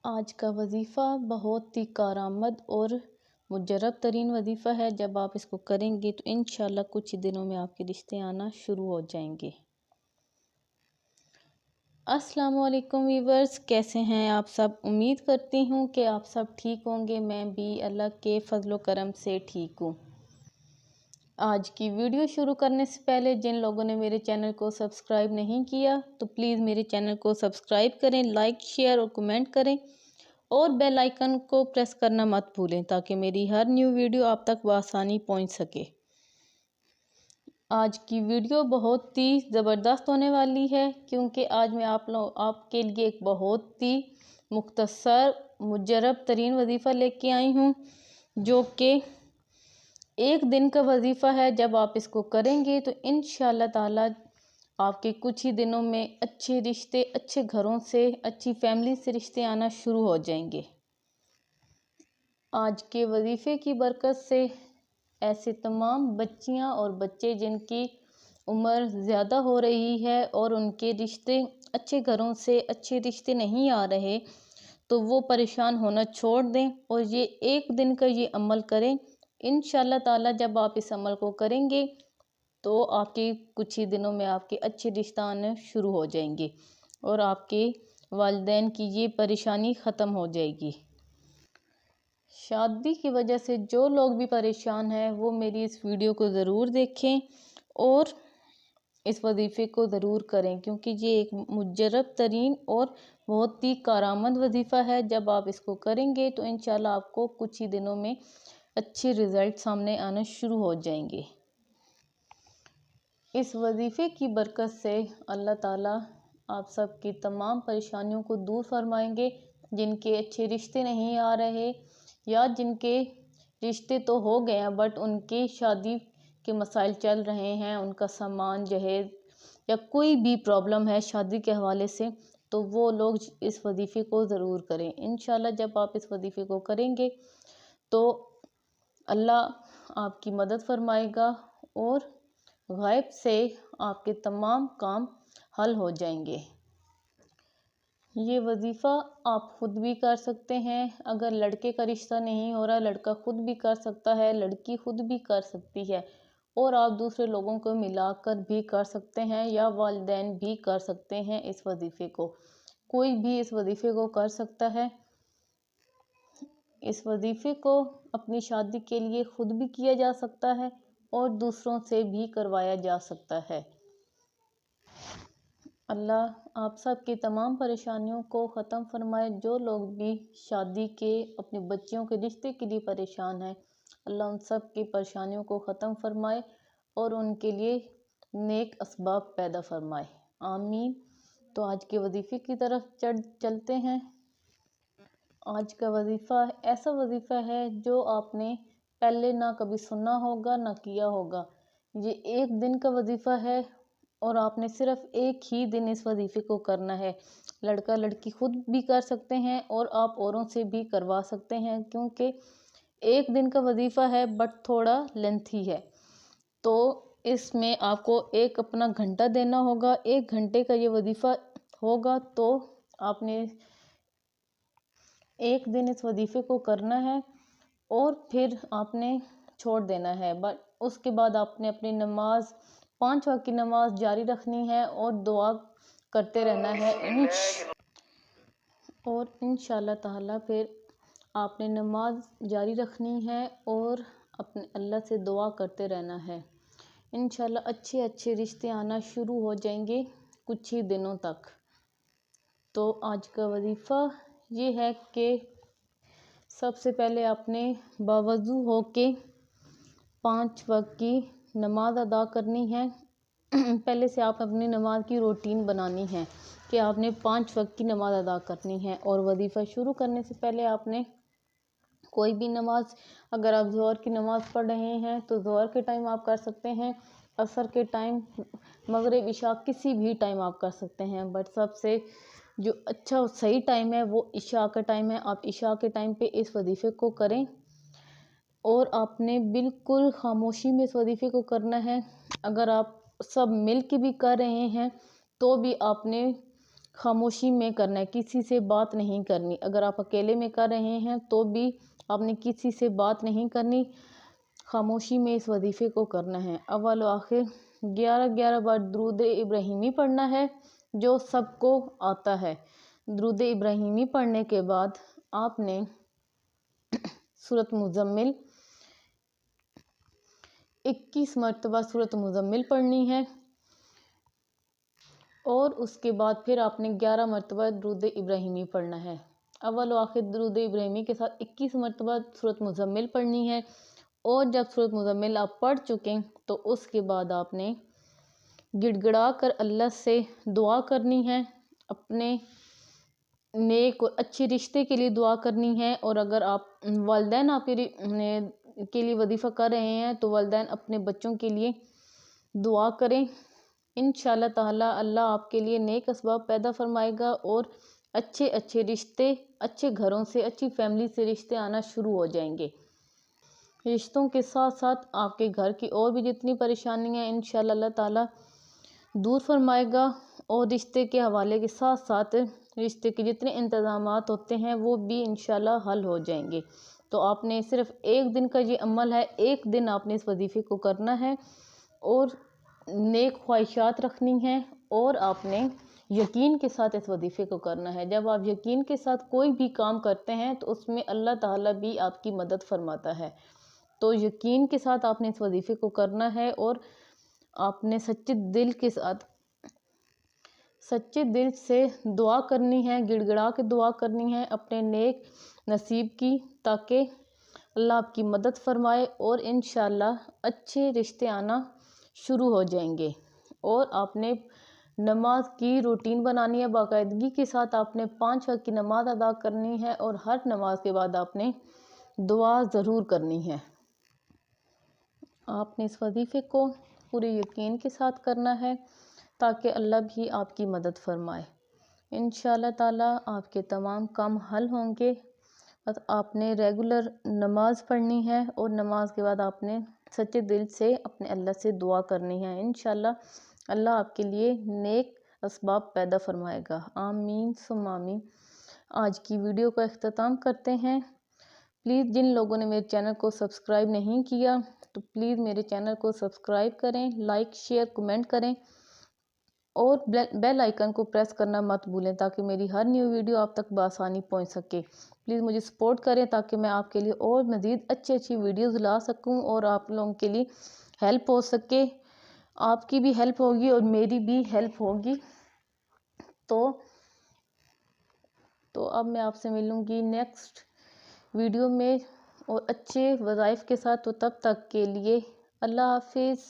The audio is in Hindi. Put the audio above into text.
आज का वज़ीफ़ा बहुत ही कारआमद और मुजर्रब तरीन वज़ीफ़ा है। जब आप इसको करेंगे तो इंशाल्लाह कुछ ही दिनों में आपके रिश्ते आना शुरू हो जाएंगे। अस्सलामुअलैकुम वीवर्स, कैसे हैं आप सब। उम्मीद करती हूँ कि आप सब ठीक होंगे। मैं भी अल्लाह के फजलो करम से ठीक हूँ। आज की वीडियो शुरू करने से पहले जिन लोगों ने मेरे चैनल को सब्सक्राइब नहीं किया तो प्लीज़ मेरे चैनल को सब्सक्राइब करें, लाइक शेयर और कमेंट करें और बेल आइकन को प्रेस करना मत भूलें ताकि मेरी हर न्यू वीडियो आप तक बआसानी पहुंच सके। आज की वीडियो बहुत ही ज़बरदस्त होने वाली है क्योंकि आज मैं आपके लिए एक बहुत ही मुख्तसर मुजर्रब तरीन वजीफ़ा लेके आई हूँ, जो कि एक दिन का वजीफ़ा है। जब आप इसको करेंगे तो इंशाअल्लाह ताला आपके कुछ ही दिनों में अच्छे रिश्ते, अच्छे घरों से, अच्छी फैमिली से रिश्ते आना शुरू हो जाएंगे। आज के वजीफ़े की बरकत से ऐसे तमाम बच्चियां और बच्चे जिनकी उम्र ज़्यादा हो रही है और उनके रिश्ते अच्छे घरों से अच्छे रिश्ते नहीं आ रहे, तो वो परेशान होना छोड़ दें और ये एक दिन का ये अमल करें। इंशाअल्लाह ताला जब आप इस अमल को करेंगे तो आपके कुछ ही दिनों में आपके अच्छे रिश्ते आने शुरू हो जाएंगे और आपके वालिदैन की ये परेशानी ख़त्म हो जाएगी। शादी की वजह से जो लोग भी परेशान हैं वो मेरी इस वीडियो को ज़रूर देखें और इस वजीफ़े को ज़रूर करें क्योंकि ये एक मुजर्रब तरीन और बहुत ही कारआमद वजीफ़ा है। जब आप इसको करेंगे तो इंशाल्लाह आपको कुछ ही दिनों में अच्छे रिज़ल्ट सामने आना शुरू हो जाएंगे। इस वजीफ़े की बरकत से अल्लाह ताला आप सब की तमाम परेशानियों को दूर फरमाएंगे। जिनके अच्छे रिश्ते नहीं आ रहे या जिनके रिश्ते तो हो गए हैं बट उनकी शादी के मसाइल चल रहे हैं, उनका सामान जहेज़ या कोई भी प्रॉब्लम है शादी के हवाले से, तो वो लोग इस वजीफ़े को ज़रूर करें। इंशाल्लाह जब आप इस वजीफ़े को करेंगे तो अल्लाह आपकी मदद फरमाएगा और गायब से आपके तमाम काम हल हो जाएंगे। ये वजीफ़ा आप खुद भी कर सकते हैं। अगर लड़के का रिश्ता नहीं हो रहा, लड़का खुद भी कर सकता है, लड़की खुद भी कर सकती है और आप दूसरे लोगों को मिलाकर भी कर सकते हैं या वालिदैन भी कर सकते हैं। इस वजीफ़े को कोई भी इस वजीफ़े को कर सकता है। इस वजीफ़े को अपनी शादी के लिए खुद भी किया जा सकता है और दूसरों से भी करवाया जा सकता है। अल्लाह आप सब की तमाम परेशानियों को ख़त्म फरमाए। जो लोग भी शादी के अपने बच्चियों के रिश्ते के लिए परेशान हैं, अल्लाह उन सब की परेशानियों को ख़त्म फरमाए और उनके लिए नेक असबाब पैदा फरमाए। आमीन। तो आज के वजीफ़े की तरफ चलते हैं। आज का वजीफ़ा ऐसा वजीफ़ा है जो आपने पहले ना कभी सुना होगा ना किया होगा। ये एक दिन का वजीफ़ा है और आपने सिर्फ एक ही दिन इस वजीफ़े को करना है। लड़का लड़की खुद भी कर सकते हैं और आप औरों से भी करवा सकते हैं क्योंकि एक दिन का वजीफ़ा है बट थोड़ा लेंथी है। तो इसमें आपको एक अपना घंटा देना होगा। एक घंटे का ये वजीफ़ा होगा तो आपने एक दिन इस वजीफ़े को करना है और फिर आपने छोड़ देना है। बट उसके बाद आपने अपनी नमाज 5 वक्त की नमाज जारी रखनी है और दुआ करते रहना है। और इंशाल्लाह ताला फिर आपने नमाज जारी रखनी है और अपने अल्लाह से दुआ करते रहना है। इंशाल्लाह अच्छे अच्छे रिश्ते आना शुरू हो जाएंगे कुछ ही दिनों तक। तो आज का वजीफ़ा ये है कि सबसे पहले आपने बावज़ू होके 5 वक्त की नमाज अदा करनी है। पहले से आप अपनी नमाज की रूटीन बनानी है कि आपने 5 वक्त की नमाज अदा करनी है और वजीफ़ा शुरू करने से पहले आपने कोई भी नमाज, अगर आप ज़ोहर की नमाज़ पढ़ रहे हैं तो ज़ोहर के टाइम आप कर सकते हैं, असर के टाइम, मगरिब, इशा किसी भी टाइम आप कर सकते हैं। बट सबसे जो अच्छा और सही टाइम है वो इशा का टाइम है। आप इशा के टाइम पे इस वजीफ़े को करें और आपने बिल्कुल खामोशी में इस वजीफ़े को करना है। अगर आप सब मिल के भी कर रहे हैं तो भी आपने खामोशी में करना है, किसी से बात नहीं करनी। अगर आप अकेले में कर रहे हैं तो भी आपने किसी से बात नहीं करनी, खामोशी में इस वजीफ़े को करना है। अव्वल व आखिर 11 बार दुरूद इब्राहिमी पढ़ना है, जो सबको आता है। दुरूद इब्राहिमी पढ़ने के बाद आपने सूरत मुज़म्मिल 21 मरतबा सूरत मुज़म्मिल पढ़नी है और उसके बाद फिर आपने 11 मरतबा दुरूद इब्राहिमी पढ़ना है। अव्वल व आखिर दुरूद इब्राहिमी के साथ 21 मरतबा सूरत मुज़म्मिल पढ़नी है और जब सूरत मुज़म्मिल आप पढ़ चुकें तो उसके बाद आपने गिड़गिड़ा कर अल्लाह से दुआ करनी है, अपने नेक और अच्छे रिश्ते के लिए दुआ करनी है। और अगर आप वालिदैन आपके के लिए वजीफ़ा कर रहे हैं तो वालिदैन अपने बच्चों के लिए दुआ करें। इंशाअल्लाह ताला अल्लाह आपके लिए नेक असबाब पैदा फरमाएगा और अच्छे अच्छे रिश्ते, अच्छे घरों से, अच्छी फैमिली से रिश्ते आना शुरू हो जाएंगे। रिश्तों के साथ साथ आपके घर की और भी जितनी परेशानियां इंशाअल्लाह अल्लाह ताला दूर फरमाएगा और रिश्ते के हवाले के साथ साथ रिश्ते के जितने इंतज़ामात होते हैं वो भी इंशाअल्लाह हल हो जाएंगे। तो आपने सिर्फ एक दिन का ये अमल है, एक दिन आपने इस वजीफ़े को करना है और नेक ख्वाहिशात रखनी है और आपने यकीन के साथ इस वजीफ़े को करना है। जब आप यकीन के साथ कोई भी काम करते हैं तो उसमें अल्लाह ताला भी आपकी मदद फरमाता है। तो यकीन के साथ आपने इस वजीफ़े को करना है और आपने सच्चे दिल के साथ, सच्चे दिल से दुआ करनी है, गिड़गिड़ा के दुआ करनी है अपने नेक नसीब की, ताकि अल्लाह आपकी मदद फरमाए और इंशाअल्लाह अच्छे रिश्ते आना शुरू हो जाएंगे। और आपने नमाज की रूटीन बनानी है, बाकायदगी के साथ आपने 5 वक्त की नमाज अदा करनी है और हर नमाज के बाद आपने दुआ ज़रूर करनी है। आपने इस वजीफ़े को पूरे यकीन के साथ करना है ताकि अल्लाह भी आपकी मदद फरमाए। इंशाअल्लाह ताला आपके तमाम काम हल होंगे। बस आपने रेगुलर नमाज़ पढ़नी है और नमाज के बाद आपने सच्चे दिल से अपने अल्लाह से दुआ करनी है। इंशाअल्लाह अल्लाह आपके लिए नेक असबाब पैदा फरमाएगा। आमीन सुम्मा आमीन। आज की वीडियो का इख्तिताम करते हैं। प्लीज़ जिन लोगों ने मेरे चैनल को सब्सक्राइब नहीं किया तो प्लीज़ मेरे चैनल को सब्सक्राइब करें, लाइक शेयर कमेंट करें और बेल आइकन को प्रेस करना मत भूलें ताकि मेरी हर न्यू वीडियो आप तक बआसानी पहुंच सके। प्लीज़ मुझे सपोर्ट करें ताकि मैं आपके लिए और मज़ीद अच्छी अच्छी वीडियोस ला सकूं और आप लोगों के लिए हेल्प हो सके। आपकी भी हेल्प होगी और मेरी भी हेल्प होगी। तो अब मैं आपसे मिलूँगी नेक्स्ट वीडियो में और अच्छे वज़ाइफ के साथ। तो तब तक के लिए अल्लाह हाफिज़।